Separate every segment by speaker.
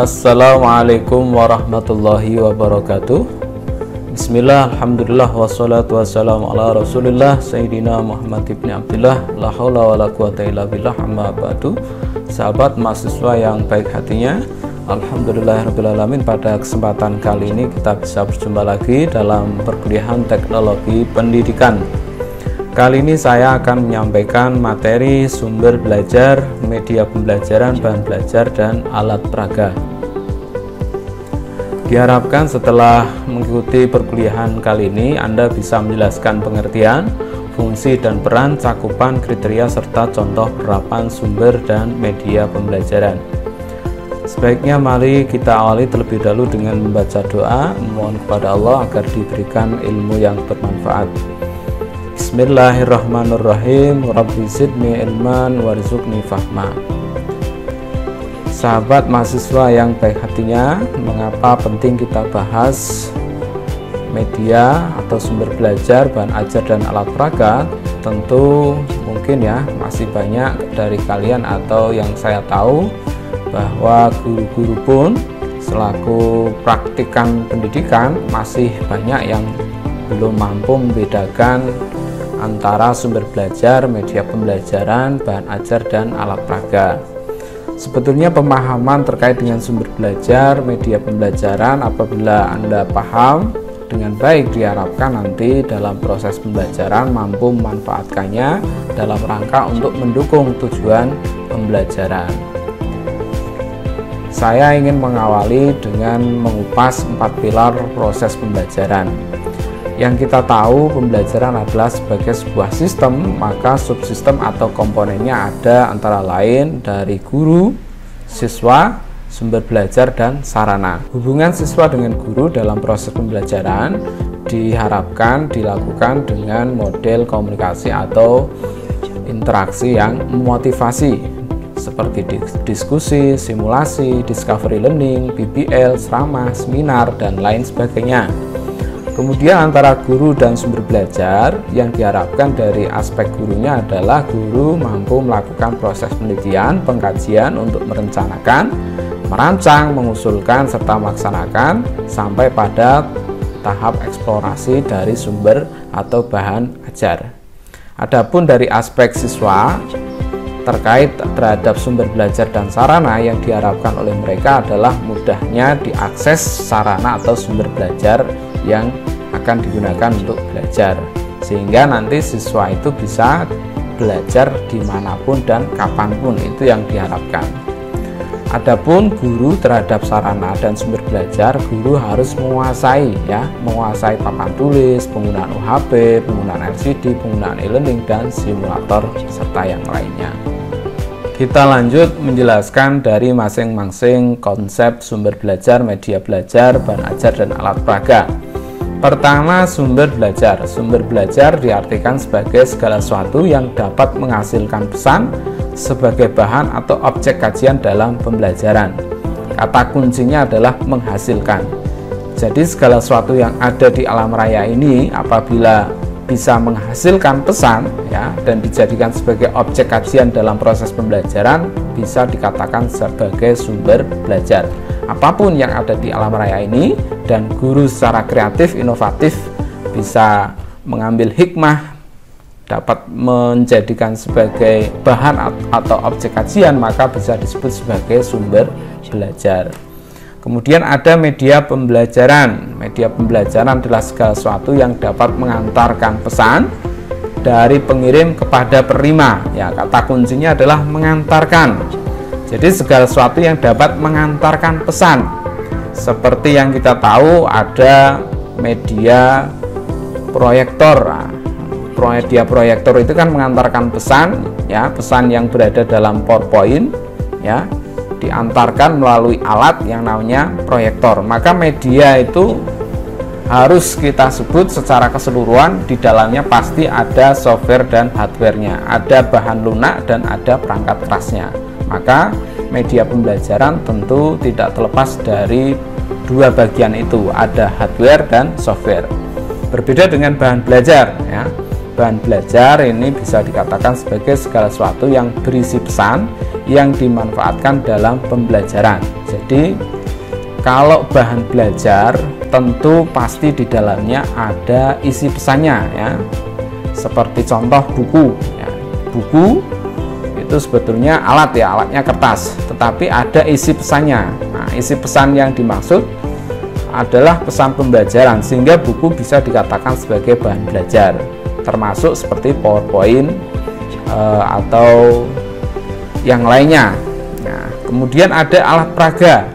Speaker 1: Assalamualaikum warahmatullahi wabarakatuh. Bismillah, alhamdulillah, wassalatu wassalamu ala rasulillah Sayyidina Muhammad ibn Abdullah, la hawla wa la quwata illa billah, amma ba'du. Sahabat mahasiswa yang baik hatinya, alhamdulillahirrabbilalamin, pada kesempatan kali ini kita bisa berjumpa lagi dalam perkuliahan teknologi pendidikan. Kali ini saya akan menyampaikan materi sumber belajar, media pembelajaran, bahan belajar, dan alat peraga. Diharapkan setelah mengikuti perkuliahan kali ini, Anda bisa menjelaskan pengertian, fungsi dan peran, cakupan, kriteria, serta contoh penerapan sumber dan media pembelajaran. Sebaiknya mari kita awali terlebih dahulu dengan membaca doa, memohon kepada Allah agar diberikan ilmu yang bermanfaat. Bismillahirrahmanirrahim. Rabbi zidni ilman warzuqni fahma. Sahabat mahasiswa yang baik hatinya, mengapa penting kita bahas media atau sumber belajar, bahan ajar, dan alat peraga? Tentu mungkin ya masih banyak dari kalian atau yang saya tahu bahwa guru-guru pun selaku praktikan pendidikan masih banyak yang belum mampu membedakan antara sumber belajar, media pembelajaran, bahan ajar, dan alat peraga. Sebetulnya pemahaman terkait dengan sumber belajar, media pembelajaran, apabila Anda paham dengan baik, diharapkan nanti dalam proses pembelajaran mampu memanfaatkannya dalam rangka untuk mendukung tujuan pembelajaran. Saya ingin mengawali dengan mengupas 4 pilar proses pembelajaran. Yang kita tahu, pembelajaran adalah sebagai sebuah sistem, maka subsistem atau komponennya ada antara lain dari guru, siswa, sumber belajar, dan sarana. Hubungan siswa dengan guru dalam proses pembelajaran diharapkan dilakukan dengan model komunikasi atau interaksi yang memotivasi, seperti diskusi, simulasi, discovery learning, PBL, ceramah, seminar, dan lain sebagainya. Kemudian antara guru dan sumber belajar, yang diharapkan dari aspek gurunya adalah guru mampu melakukan proses penelitian, pengkajian untuk merencanakan, merancang, mengusulkan, serta melaksanakan sampai pada tahap eksplorasi dari sumber atau bahan ajar. Adapun dari aspek siswa terkait terhadap sumber belajar dan sarana, yang diharapkan oleh mereka adalah mudahnya diakses sarana atau sumber belajar yang akan digunakan untuk belajar, sehingga nanti siswa itu bisa belajar dimanapun dan kapanpun, itu yang diharapkan. Adapun guru terhadap sarana dan sumber belajar, guru harus menguasai menguasai papan tulis, penggunaan UHP, penggunaan LCD, penggunaan e-learning, dan simulator, serta yang lainnya. Kita lanjut menjelaskan dari masing-masing konsep sumber belajar, media belajar, bahan ajar, dan alat peraga. Pertama, sumber belajar. Sumber belajar diartikan sebagai segala sesuatu yang dapat menghasilkan pesan sebagai bahan atau objek kajian dalam pembelajaran. Kata kuncinya adalah menghasilkan. Jadi segala sesuatu yang ada di alam raya ini apabila bisa menghasilkan pesan dan dijadikan sebagai objek kajian dalam proses pembelajaran, bisa dikatakan sebagai sumber belajar. Apapun yang ada di alam raya ini, dan guru secara kreatif, inovatif bisa mengambil hikmah, dapat menjadikan sebagai bahan atau objek kajian, maka bisa disebut sebagai sumber belajar. Kemudian ada media pembelajaran. Media pembelajaran adalah segala sesuatu yang dapat mengantarkan pesan dari pengirim kepada penerima. Kata kuncinya adalah mengantarkan. Jadi segala sesuatu yang dapat mengantarkan pesan. Seperti yang kita tahu ada media proyektor. Media proyektor itu kan mengantarkan pesan, pesan yang berada dalam PowerPoint, diantarkan melalui alat yang namanya proyektor. Maka media itu harus kita sebut secara keseluruhan, di dalamnya pasti ada software dan hardware-nya, ada bahan lunak dan ada perangkat kerasnya. Maka media pembelajaran tentu tidak terlepas dari dua bagian itu, ada hardware dan software. Berbeda dengan bahan belajar ya. Bahan belajar ini bisa dikatakan sebagai segala sesuatu yang berisi pesan yang dimanfaatkan dalam pembelajaran. Jadi kalau bahan belajar tentu pasti di dalamnya ada isi pesannya ya. Seperti contoh buku ya. Buku itu sebetulnya alat ya, alatnya kertas, tetapi ada isi pesannya. Nah, isi pesan yang dimaksud adalah pesan pembelajaran, sehingga buku bisa dikatakan sebagai bahan belajar, termasuk seperti PowerPoint atau yang lainnya. Nah, kemudian ada alat peraga,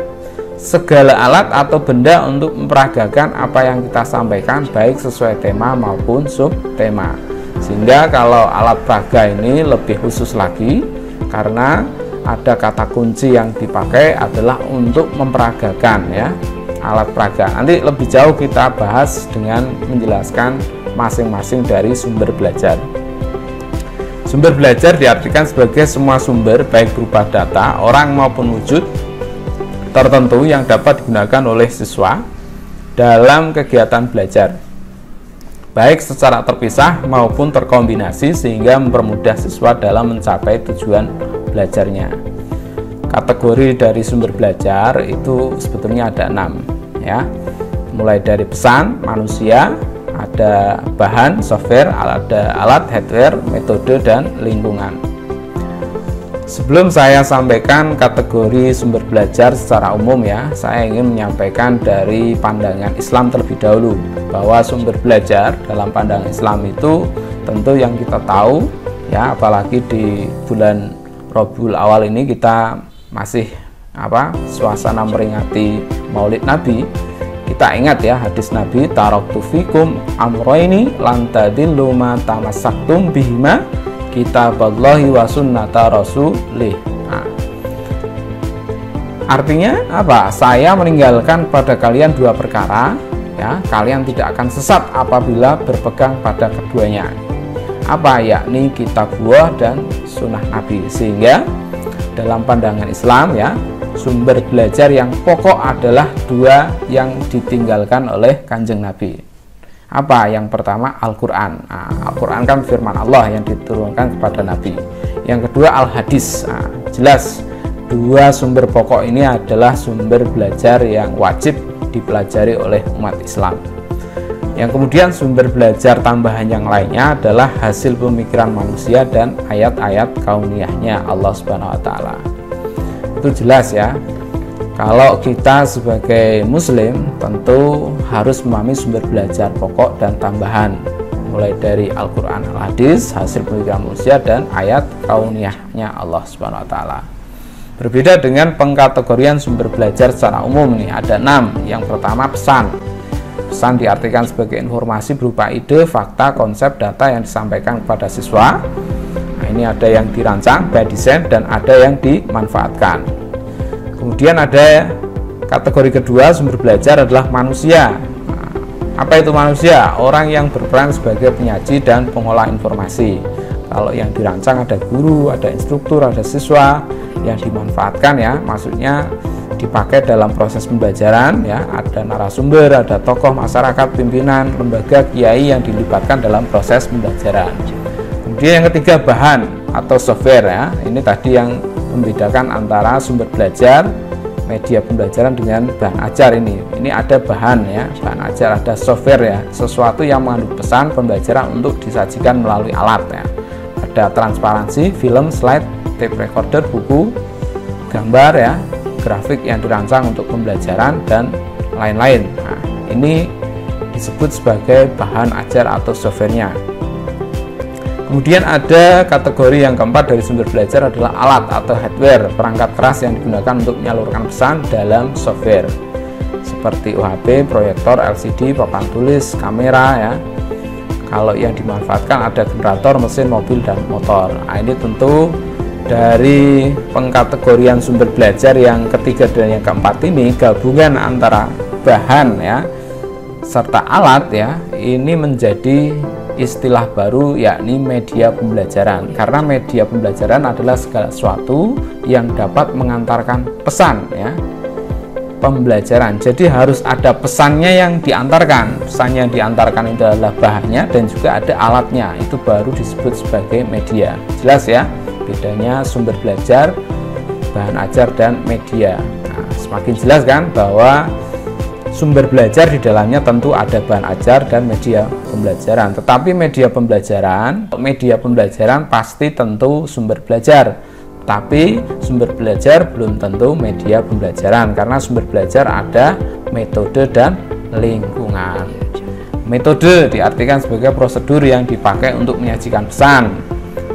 Speaker 1: segala alat atau benda untuk memperagakan apa yang kita sampaikan, baik sesuai tema maupun subtema. Sehingga kalau alat peraga ini lebih khusus lagi, karena ada kata kunci yang dipakai adalah untuk memperagakan ya, alat peraga. Nanti lebih jauh kita bahas dengan menjelaskan masing-masing dari sumber belajar. Sumber belajar diartikan sebagai semua sumber, baik berupa data, orang maupun wujud tertentu yang dapat digunakan oleh siswa dalam kegiatan belajar, baik secara terpisah maupun terkombinasi, sehingga mempermudah siswa dalam mencapai tujuan belajarnya. Kategori dari sumber belajar itu sebetulnya ada 6 ya, mulai dari pesan, manusia, ada bahan, software, ada alat, hardware, metode, dan lingkungan. Sebelum saya sampaikan kategori sumber belajar secara umum ya, saya ingin menyampaikan dari pandangan Islam terlebih dahulu, bahwa sumber belajar dalam pandangan Islam itu tentu yang kita tahu ya, apalagi di bulan Rabiul Awal ini kita masih suasana meringati Maulid Nabi. Kita ingat ya hadis Nabi, taraktu fikum amroini lan tadillu ma tamassaktum bihima kitaballahi wa sunnata rasulih. Nah, artinya apa? Saya meninggalkan pada kalian dua perkara ya, kalian tidak akan sesat apabila berpegang pada keduanya. Apa? Yakni kitabullah dan sunnah Nabi. Sehingga dalam pandangan Islam ya, sumber belajar yang pokok adalah dua yang ditinggalkan oleh Kanjeng Nabi. Apa? Yang pertama Al-Quran. Nah, Al-Quran kan firman Allah yang diturunkan kepada Nabi. Yang kedua Al-Hadis. Nah, jelas dua sumber pokok ini adalah sumber belajar yang wajib dipelajari oleh umat Islam. Yang kemudian sumber belajar tambahan yang lainnya adalah hasil pemikiran manusia dan ayat-ayat kauniyahnya Allah Subhanahu wa Ta'ala. Itu jelas ya. Kalau kita sebagai muslim tentu harus memahami sumber belajar pokok dan tambahan, mulai dari Al-Quran, Al-Hadis, hasil pemikiran manusia, dan ayat kauniyahnya Allah Subhanahu wa Ta'ala. Berbeda dengan pengkategorian sumber belajar secara umum nih, ada 6. Yang pertama pesan. Pesan diartikan sebagai informasi berupa ide, fakta, konsep, data yang disampaikan kepada siswa. Nah, ini ada yang dirancang, by design, dan ada yang dimanfaatkan. Kemudian ada kategori kedua, sumber belajar adalah manusia. Nah, apa itu manusia? Orang yang berperan sebagai penyaji dan pengolah informasi. Kalau yang dirancang ada guru, ada instruktur, ada siswa. Yang dimanfaatkan ya, maksudnya dipakai dalam proses pembelajaran ya, ada narasumber, ada tokoh masyarakat, pimpinan, lembaga, kiai yang dilibatkan dalam proses pembelajaran. Kemudian yang ketiga bahan atau software ya, ini tadi yang membedakan antara sumber belajar, media pembelajaran dengan bahan ajar. Ini ada bahan ya, bahan ajar, ada software ya, sesuatu yang mengandung pesan pembelajaran untuk disajikan melalui alat ya. Ada transparansi, film, slide, tape recorder, buku, gambar ya, grafik yang dirancang untuk pembelajaran, dan lain-lain. Nah, ini disebut sebagai bahan ajar atau softwarenya. Kemudian ada kategori yang keempat dari sumber belajar adalah alat atau hardware, perangkat keras yang digunakan untuk menyalurkan pesan dalam software, seperti UHF, proyektor, LCD, papan tulis, kamera ya. Kalau yang dimanfaatkan ada generator, mesin, mobil, dan motor. Nah, ini tentu dari pengkategorian sumber belajar yang ketiga dan yang keempat ini, gabungan antara bahan ya serta alat ya, ini menjadi istilah baru, yakni media pembelajaran. Karena media pembelajaran adalah segala sesuatu yang dapat mengantarkan pesan ya. pembelajaran. Jadi harus ada pesannya yang diantarkan. Pesannya yang diantarkan itu adalah bahannya dan juga ada alatnya. Itu baru disebut sebagai media. Jelas ya bedanya sumber belajar, bahan ajar, dan media. Nah, semakin jelas kan bahwa sumber belajar di dalamnya tentu ada bahan ajar dan media pembelajaran. Tetapi media pembelajaran pasti tentu sumber belajar. Tapi sumber belajar belum tentu media pembelajaran, karena sumber belajar ada metode dan lingkungan. Metode diartikan sebagai prosedur yang dipakai untuk menyajikan pesan.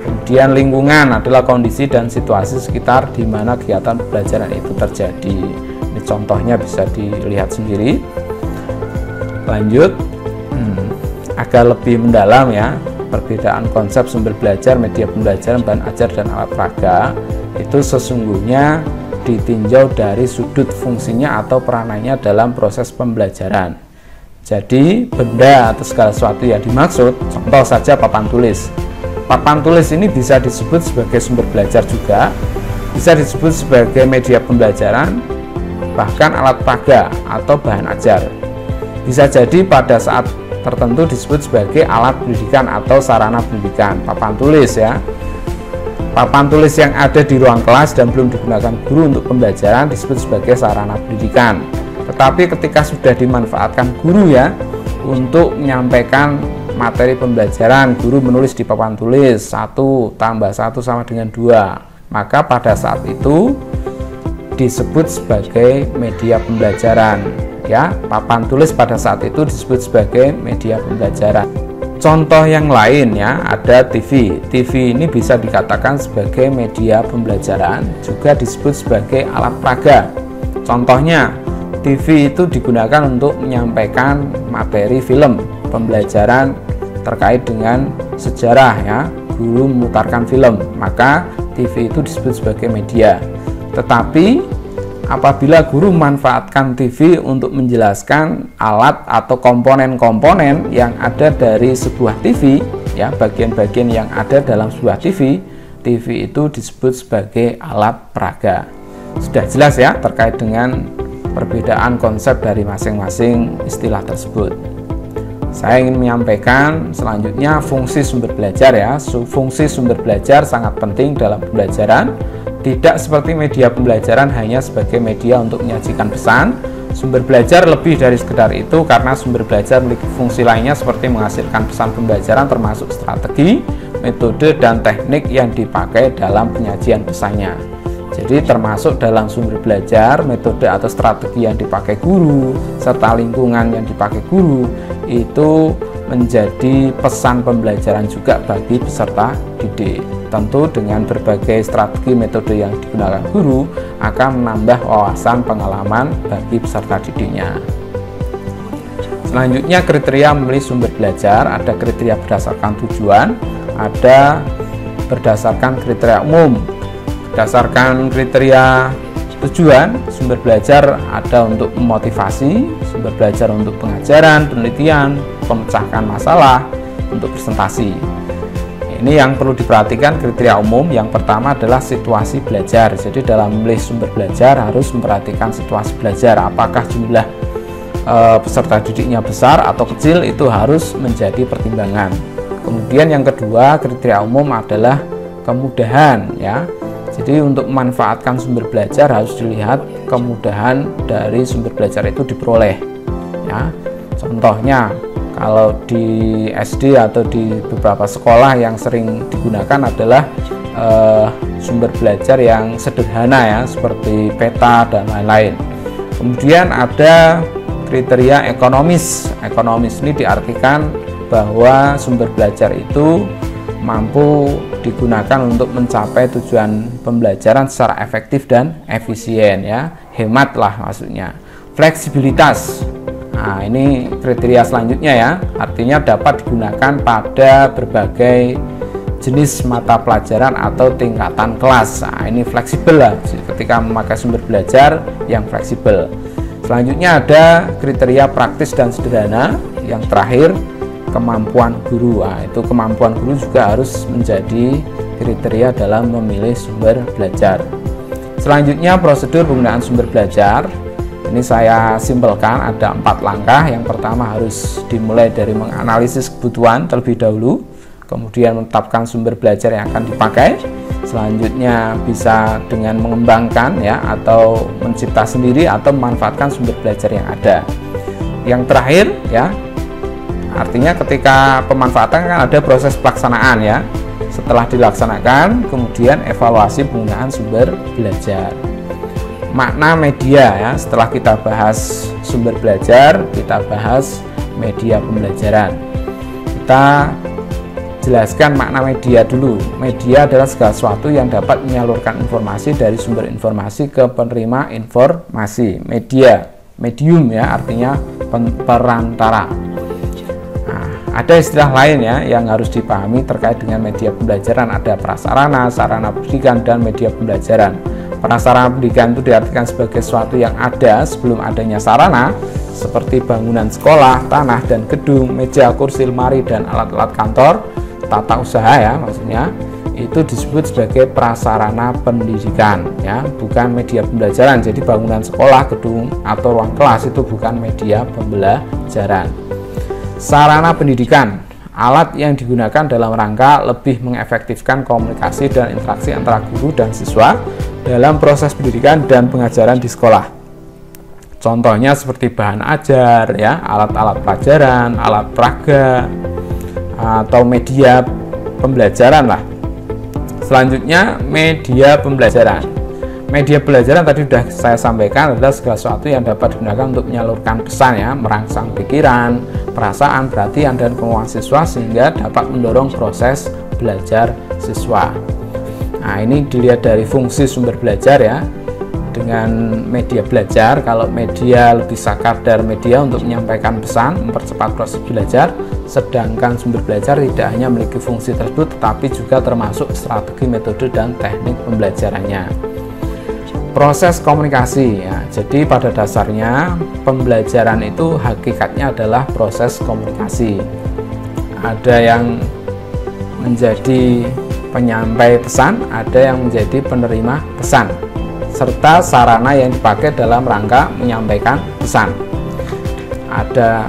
Speaker 1: Kemudian lingkungan adalah kondisi dan situasi sekitar di mana kegiatan pembelajaran itu terjadi. Ini contohnya bisa dilihat sendiri. Lanjut, agak lebih mendalam ya. Perbedaan konsep sumber belajar, media pembelajaran, bahan ajar, dan alat peraga itu sesungguhnya ditinjau dari sudut fungsinya atau peranannya dalam proses pembelajaran. Jadi benda atau segala sesuatu yang dimaksud, contoh saja papan tulis. Papan tulis ini bisa disebut sebagai sumber belajar juga, bisa disebut sebagai media pembelajaran, bahkan alat peraga atau bahan ajar. Bisa jadi pada saat tertentu disebut sebagai alat pendidikan atau sarana pendidikan. Papan tulis ya, papan tulis yang ada di ruang kelas dan belum digunakan guru untuk pembelajaran disebut sebagai sarana pendidikan. Tetapi ketika sudah dimanfaatkan guru ya untuk menyampaikan materi pembelajaran, guru menulis di papan tulis 1 tambah 1 sama dengan 2, maka pada saat itu disebut sebagai media pembelajaran. Ya, papan tulis pada saat itu disebut sebagai media pembelajaran. Contoh yang lain ya, ada TV. TV ini bisa dikatakan sebagai media pembelajaran, juga disebut sebagai alat peraga. Contohnya, TV itu digunakan untuk menyampaikan materi film pembelajaran terkait dengan sejarah ya. Guru memutarkan film, maka TV itu disebut sebagai media. Tetapi apabila guru memanfaatkan TV untuk menjelaskan alat atau komponen-komponen yang ada dari sebuah TV, ya, bagian-bagian yang ada dalam sebuah TV itu disebut sebagai alat peraga. Sudah jelas ya terkait dengan perbedaan konsep dari masing-masing istilah tersebut. Saya ingin menyampaikan selanjutnya fungsi sumber belajar ya. Fungsi sumber belajar sangat penting dalam pembelajaran. Tidak seperti media pembelajaran hanya sebagai media untuk menyajikan pesan. Sumber belajar lebih dari sekedar itu, karena sumber belajar memiliki fungsi lainnya seperti menghasilkan pesan pembelajaran termasuk strategi, metode, dan teknik yang dipakai dalam penyajian pesannya. Jadi termasuk dalam sumber belajar, metode atau strategi yang dipakai guru, serta lingkungan yang dipakai guru, itu menjadi pesan pembelajaran juga bagi peserta didik. Tentu dengan berbagai strategi metode yang digunakan guru akan menambah wawasan pengalaman bagi peserta didiknya. Selanjutnya kriteria memilih sumber belajar. Ada kriteria berdasarkan tujuan, ada berdasarkan kriteria umum. Berdasarkan kriteria tujuan, sumber belajar ada untuk memotivasi, sumber belajar untuk pengajaran, penelitian, pemecahkan masalah, untuk presentasi. Ini yang perlu diperhatikan kriteria umum. Yang pertama adalah situasi belajar. Jadi dalam memilih sumber belajar harus memperhatikan situasi belajar. Apakah jumlah peserta didiknya besar atau kecil, itu harus menjadi pertimbangan. Kemudian yang kedua, kriteria umum adalah kemudahan ya. Jadi untuk memanfaatkan sumber belajar harus dilihat kemudahan dari sumber belajar itu diperoleh ya. Contohnya kalau di SD atau di beberapa sekolah yang sering digunakan adalah sumber belajar yang sederhana ya, seperti peta dan lain-lain. Kemudian ada kriteria ekonomis. Ekonomis ini diartikan bahwa sumber belajar itu mampu digunakan untuk mencapai tujuan pembelajaran secara efektif dan efisien ya, hemat lah maksudnya. Fleksibilitas. Nah, ini kriteria selanjutnya ya, artinya dapat digunakan pada berbagai jenis mata pelajaran atau tingkatan kelas. Nah, ini fleksibel lah ketika memakai sumber belajar yang fleksibel. Selanjutnya ada kriteria praktis dan sederhana. Yang terakhir, kemampuan guru. Nah, itu kemampuan guru juga harus menjadi kriteria dalam memilih sumber belajar. Selanjutnya prosedur penggunaan sumber belajar. Ini saya simpelkan ada 4 langkah. Yang pertama harus dimulai dari menganalisis kebutuhan terlebih dahulu, kemudian menetapkan sumber belajar yang akan dipakai. Selanjutnya bisa dengan mengembangkan ya, atau mencipta sendiri atau memanfaatkan sumber belajar yang ada. Yang terakhir ya, artinya ketika pemanfaatan kan ada proses pelaksanaan ya. Setelah dilaksanakan, kemudian evaluasi penggunaan sumber belajar. Makna media ya, setelah kita bahas sumber belajar, kita bahas media pembelajaran. Kita jelaskan makna media dulu. Media adalah segala sesuatu yang dapat menyalurkan informasi dari sumber informasi ke penerima informasi. Media, medium ya, artinya perantara. Nah, ada istilah lain ya yang harus dipahami terkait dengan media pembelajaran. Ada prasarana, sarana pendidikan, dan media pembelajaran. Prasarana pendidikan itu diartikan sebagai sesuatu yang ada sebelum adanya sarana, seperti bangunan sekolah, tanah dan gedung, meja, kursi, lemari, dan alat-alat kantor, tata usaha ya maksudnya, itu disebut sebagai prasarana pendidikan ya, bukan media pembelajaran. Jadi bangunan sekolah, gedung, atau ruang kelas itu bukan media pembelajaran. Sarana pendidikan, alat yang digunakan dalam rangka lebih mengefektifkan komunikasi dan interaksi antara guru dan siswa dalam proses pendidikan dan pengajaran di sekolah. Contohnya seperti bahan ajar ya, alat-alat pelajaran, alat peraga, atau media pembelajaran lah. Selanjutnya media pembelajaran. Media pembelajaran tadi sudah saya sampaikan adalah segala sesuatu yang dapat digunakan untuk menyalurkan pesan ya, merangsang pikiran, perasaan, perhatian, dan kemauan siswa sehingga dapat mendorong proses belajar siswa. Nah, ini dilihat dari fungsi sumber belajar ya. Dengan media belajar, kalau media lebih sekadar media untuk menyampaikan pesan, mempercepat proses belajar, sedangkan sumber belajar tidak hanya memiliki fungsi tersebut tetapi juga termasuk strategi, metode, dan teknik pembelajarannya. Proses komunikasi ya. Jadi pada dasarnya pembelajaran itu hakikatnya adalah proses komunikasi. Ada yang menjadi penyampai pesan, ada yang menjadi penerima pesan, serta sarana yang dipakai dalam rangka menyampaikan pesan. Ada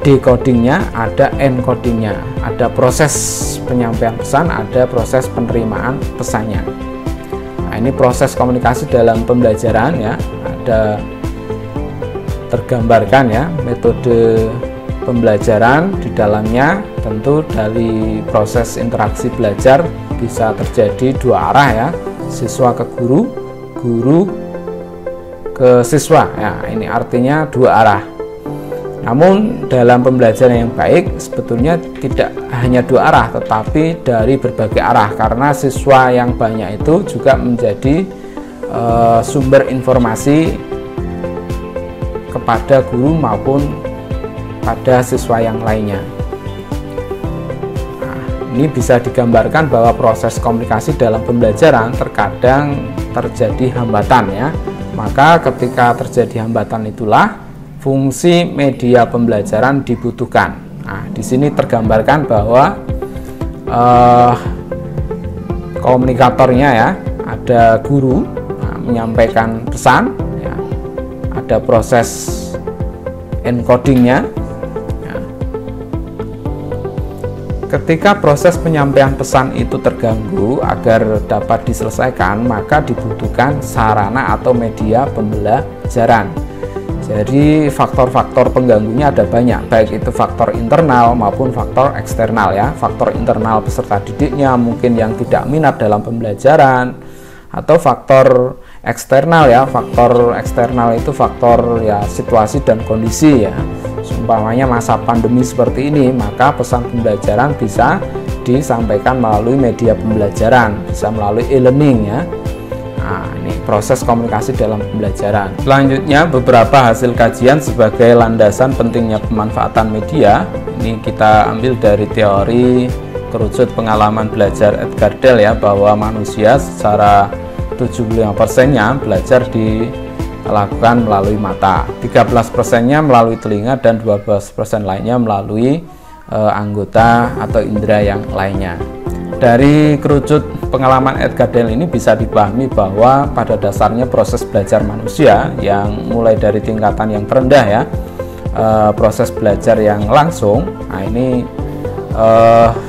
Speaker 1: decodingnya, ada encodingnya, ada proses penyampaian pesan, ada proses penerimaan pesannya. Nah, ini proses komunikasi dalam pembelajaran ya, ada tergambarkan ya metode pembelajaran di dalamnya. Tentu dari proses interaksi belajar bisa terjadi dua arah ya, siswa ke guru, guru ke siswa ya, ini artinya dua arah. Namun dalam pembelajaran yang baik sebetulnya tidak hanya dua arah tetapi dari berbagai arah, karena siswa yang banyak itu juga menjadi sumber informasi kepada guru maupun pada siswa yang lainnya. Ini bisa digambarkan bahwa proses komunikasi dalam pembelajaran terkadang terjadi hambatan ya. Maka ketika terjadi hambatan itulah fungsi media pembelajaran dibutuhkan. Nah, di sini tergambarkan bahwa komunikatornya ya, ada guru menyampaikan pesan ya, ada proses encodingnya. Ketika proses penyampaian pesan itu terganggu, agar dapat diselesaikan maka dibutuhkan sarana atau media pembelajaran. Jadi faktor-faktor pengganggunya ada banyak, baik itu faktor internal maupun faktor eksternal ya. Faktor internal peserta didiknya mungkin yang tidak minat dalam pembelajaran, atau faktor eksternal ya. Faktor eksternal itu faktor ya situasi dan kondisi ya. Umpamanya masa pandemi seperti ini, maka pesan pembelajaran bisa disampaikan melalui media pembelajaran, bisa melalui e-learning ya. Nah, ini proses komunikasi dalam pembelajaran. Selanjutnya beberapa hasil kajian sebagai landasan pentingnya pemanfaatan media. Ini kita ambil dari teori kerucut pengalaman belajar Edgar Dale ya, bahwa manusia secara 75%-nya belajar dilakukan melalui mata, 13%-nya melalui telinga, dan 12% lainnya melalui anggota atau indera yang lainnya. Dari kerucut pengalaman Edgar Dale ini bisa dipahami bahwa pada dasarnya proses belajar manusia yang mulai dari tingkatan yang terendah ya, proses belajar yang langsung. Nah ini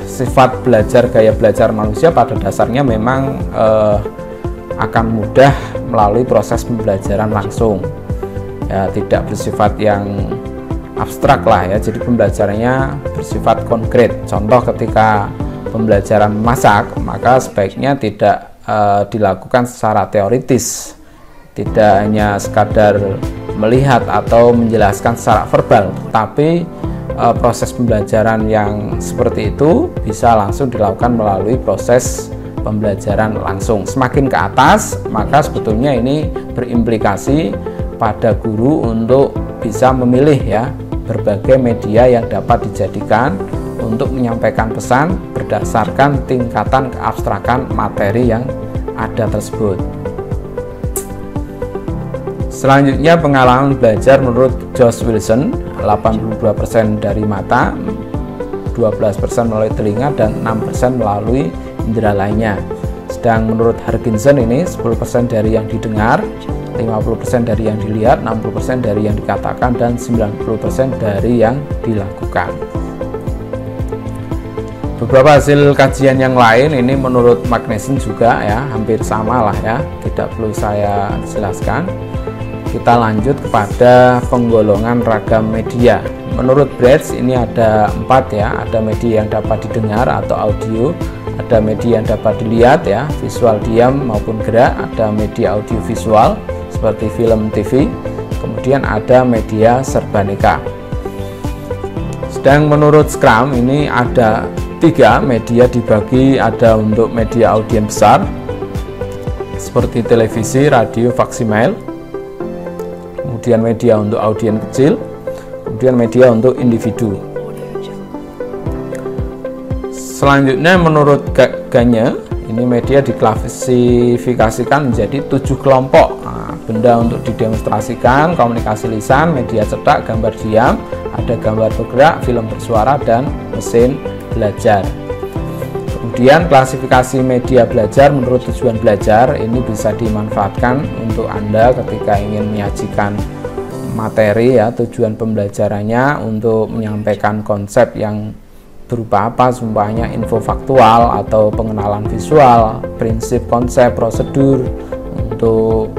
Speaker 1: sifat belajar, gaya belajar manusia pada dasarnya memang akan mudah melalui proses pembelajaran langsung ya, tidak bersifat yang abstrak lah ya, jadi pembelajarannya bersifat konkret. Contoh ketika pembelajaran memasak, maka sebaiknya tidak dilakukan secara teoritis, tidak hanya sekadar melihat atau menjelaskan secara verbal, tapi proses pembelajaran yang seperti itu bisa langsung dilakukan melalui proses pembelajaran langsung. Semakin ke atas, maka sebetulnya ini berimplikasi pada guru untuk bisa memilih ya berbagai media yang dapat dijadikan untuk menyampaikan pesan berdasarkan tingkatan keabstrakan materi yang ada tersebut. Selanjutnya pengalaman belajar menurut Josh Wilson, 82% dari mata, 12% melalui telinga, dan 6% melalui indera lainnya. Sedang menurut Harkinson ini 10% dari yang didengar, 50% dari yang dilihat, 60% dari yang dikatakan, dan 90% dari yang dilakukan. Beberapa hasil kajian yang lain ini menurut Magnuson juga ya, hampir sama lah ya, tidak perlu saya jelaskan. Kita lanjut kepada penggolongan ragam media. Menurut Bretz ini ada 4 ya, ada media yang dapat didengar atau audio, ada media yang dapat dilihat ya, visual diam maupun gerak, ada media audio visual seperti film TV, kemudian ada media serbaneka. Sedang menurut Scrum ini ada 3 media dibagi, ada untuk media audiens besar seperti televisi, radio, faksimiil, kemudian media untuk audiens kecil, kemudian media untuk individu. Selanjutnya menurut Gagne ini media diklasifikasikan menjadi 7 kelompok. Benda untuk didemonstrasikan, komunikasi lisan, media cetak, gambar diam, ada gambar bergerak, film bersuara, dan mesin belajar. Kemudian klasifikasi media belajar menurut tujuan belajar ini bisa dimanfaatkan untuk Anda ketika ingin menyajikan materi ya, tujuan pembelajarannya untuk menyampaikan konsep yang berupa apa, umpamanya info faktual atau pengenalan visual, prinsip, konsep, prosedur, untuk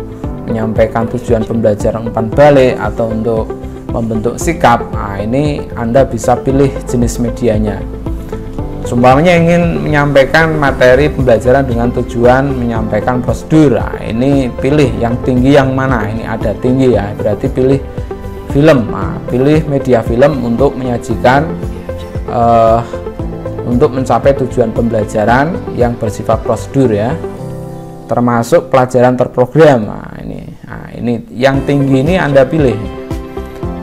Speaker 1: menyampaikan tujuan pembelajaran umpan balik, atau untuk membentuk sikap. Nah, ini Anda bisa pilih jenis medianya. Umpamanya ingin menyampaikan materi pembelajaran dengan tujuan menyampaikan prosedur, nah, ini pilih yang tinggi yang mana. Ini ada tinggi ya, berarti pilih film. Nah, pilih media film untuk menyajikan untuk mencapai tujuan pembelajaran yang bersifat prosedur ya, termasuk pelajaran terprogram. Nah, ini yang tinggi ini Anda pilih.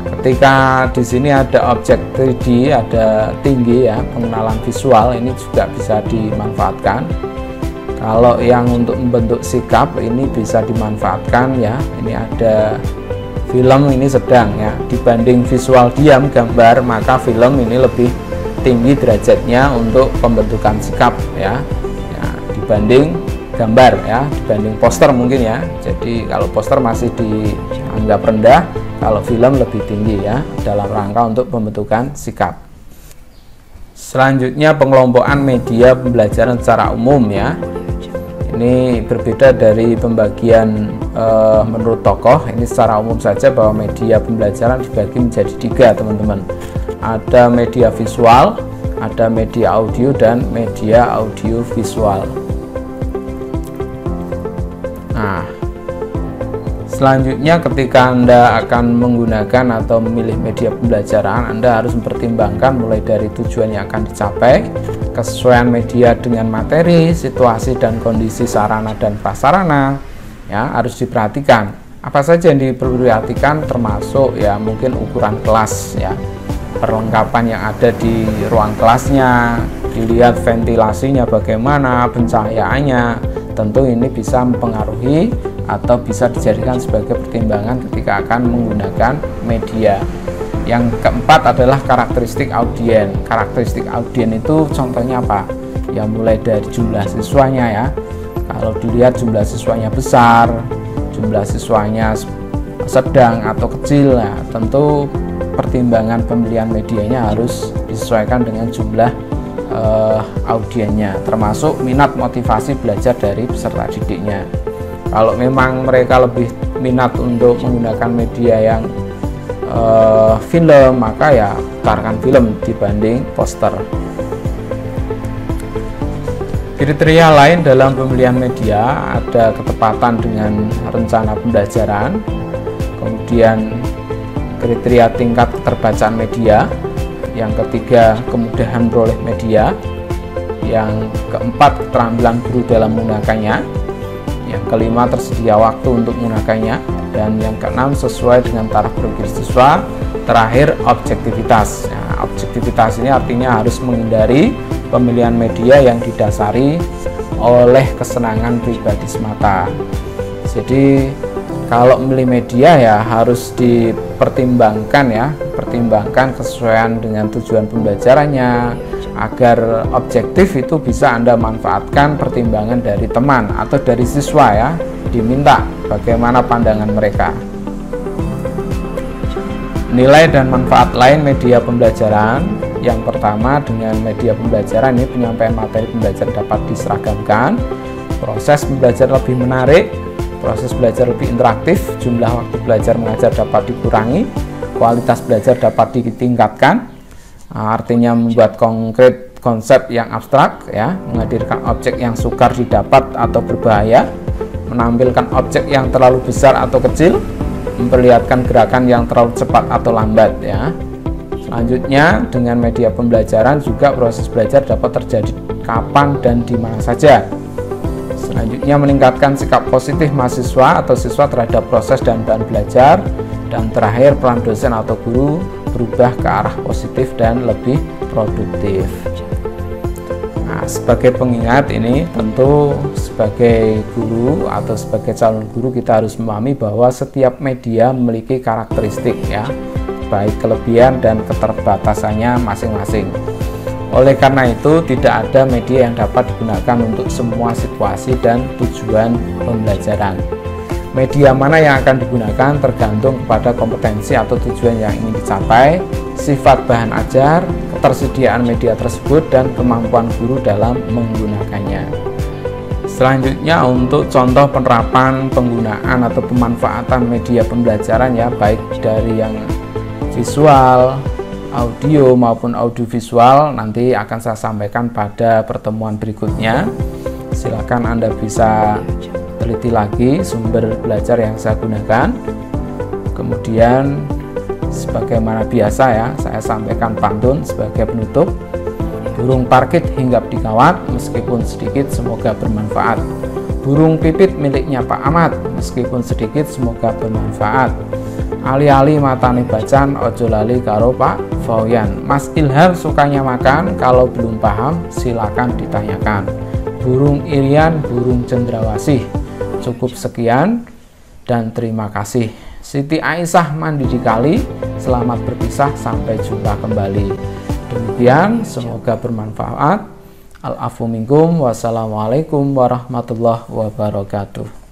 Speaker 1: Ketika di sini ada objek 3D, ada tinggi ya, pengenalan visual, ini juga bisa dimanfaatkan. Kalau yang untuk membentuk sikap ini bisa dimanfaatkan ya, ini ada film, ini sedang ya, dibanding visual diam gambar, maka film ini lebih tinggi derajatnya untuk pembentukan sikap ya, dibanding gambar ya, dibanding poster mungkin ya. Jadi kalau poster masih dianggap rendah, kalau film lebih tinggi ya, dalam rangka untuk pembentukan sikap. Selanjutnya pengelompokan media pembelajaran secara umum ya. Ini berbeda dari pembagian menurut tokoh. Ini secara umum saja bahwa media pembelajaran dibagi menjadi 3 teman-teman. Ada media visual, ada media audio, dan media audio visual. Nah, selanjutnya ketika Anda akan menggunakan atau memilih media pembelajaran, Anda harus mempertimbangkan mulai dari tujuan yang akan dicapai, kesesuaian media dengan materi, situasi dan kondisi sarana dan prasarana ya, harus diperhatikan. Apa saja yang diperhatikan, termasuk ya mungkin ukuran kelas ya, perlengkapan yang ada di ruang kelasnya, dilihat ventilasinya bagaimana, pencahayaannya. Tentu ini bisa mempengaruhi atau bisa dijadikan sebagai pertimbangan ketika akan menggunakan media. Yang keempat adalah karakteristik audien. Karakteristik audien itu contohnya apa? Ya mulai dari jumlah siswanya ya. Kalau dilihat jumlah siswanya besar, jumlah siswanya sedang atau kecil, ya tentu pertimbangan pemilihan medianya harus disesuaikan dengan jumlah audiennya, termasuk minat motivasi belajar dari peserta didiknya. Kalau memang mereka lebih minat untuk menggunakan media yang film, maka ya putarkan film dibanding poster. Kriteria lain dalam pemilihan media ada ketepatan dengan rencana pembelajaran, kemudian kriteria tingkat keterbacaan media, yang ketiga kemudahan memperoleh media, yang keempat keterampilan guru dalam menggunakannya, yang kelima tersedia waktu untuk menggunakannya, dan yang keenam sesuai dengan taraf berpikir siswa. Terakhir objektivitas. Nah, objektivitas ini artinya harus menghindari pemilihan media yang didasari oleh kesenangan pribadi semata. Jadi kalau memilih media ya harus dipertimbangkan ya, pertimbangkan kesesuaian dengan tujuan pembelajarannya, agar objektif itu bisa Anda manfaatkan pertimbangan dari teman atau dari siswa ya, diminta bagaimana pandangan mereka. Nilai dan manfaat lain media pembelajaran. Yang pertama, dengan media pembelajaran ini penyampaian materi pembelajaran dapat diseragamkan, proses pembelajaran lebih menarik, proses belajar lebih interaktif, jumlah waktu belajar mengajar dapat dikurangi, kualitas belajar dapat ditingkatkan. Artinya membuat konkret konsep yang abstrak ya, menghadirkan objek yang sukar didapat atau berbahaya, menampilkan objek yang terlalu besar atau kecil, memperlihatkan gerakan yang terlalu cepat atau lambat ya. Selanjutnya, dengan media pembelajaran juga proses belajar dapat terjadi kapan dan di mana saja. Selanjutnya, meningkatkan sikap positif mahasiswa atau siswa terhadap proses dan bahan belajar. Dan terakhir, peran dosen atau guru berubah ke arah positif dan lebih produktif. Nah, sebagai pengingat ini tentu sebagai guru atau sebagai calon guru kita harus memahami bahwa setiap media memiliki karakteristik ya, baik kelebihan dan keterbatasannya masing-masing. Oleh karena itu tidak ada media yang dapat digunakan untuk semua situasi dan tujuan pembelajaran. Media mana yang akan digunakan tergantung kepada kompetensi atau tujuan yang ingin dicapai, sifat bahan ajar, ketersediaan media tersebut, dan kemampuan guru dalam menggunakannya. Selanjutnya untuk contoh penerapan penggunaan atau pemanfaatan media pembelajaran ya, baik dari yang visual, audio maupun audiovisual, nanti akan saya sampaikan pada pertemuan berikutnya. Silakan Anda bisa teliti lagi sumber belajar yang saya gunakan. Kemudian sebagaimana biasa ya, saya sampaikan pantun sebagai penutup. Burung parkit hinggap di kawat, meskipun sedikit semoga bermanfaat. Burung pipit miliknya Pak Ahmad, meskipun sedikit semoga bermanfaat. Ali-ali matane bacan, ojo lali karo Pak Fauyan. Mas Ilham sukanya makan, kalau belum paham silakan ditanyakan. Burung irian, burung cendrawasih. Cukup sekian dan terima kasih. Siti Aisyah mandi di kali, selamat berpisah, sampai jumpa kembali. Demikian, semoga bermanfaat. Al-afu minkum, wassalamualaikum warahmatullahi wabarakatuh.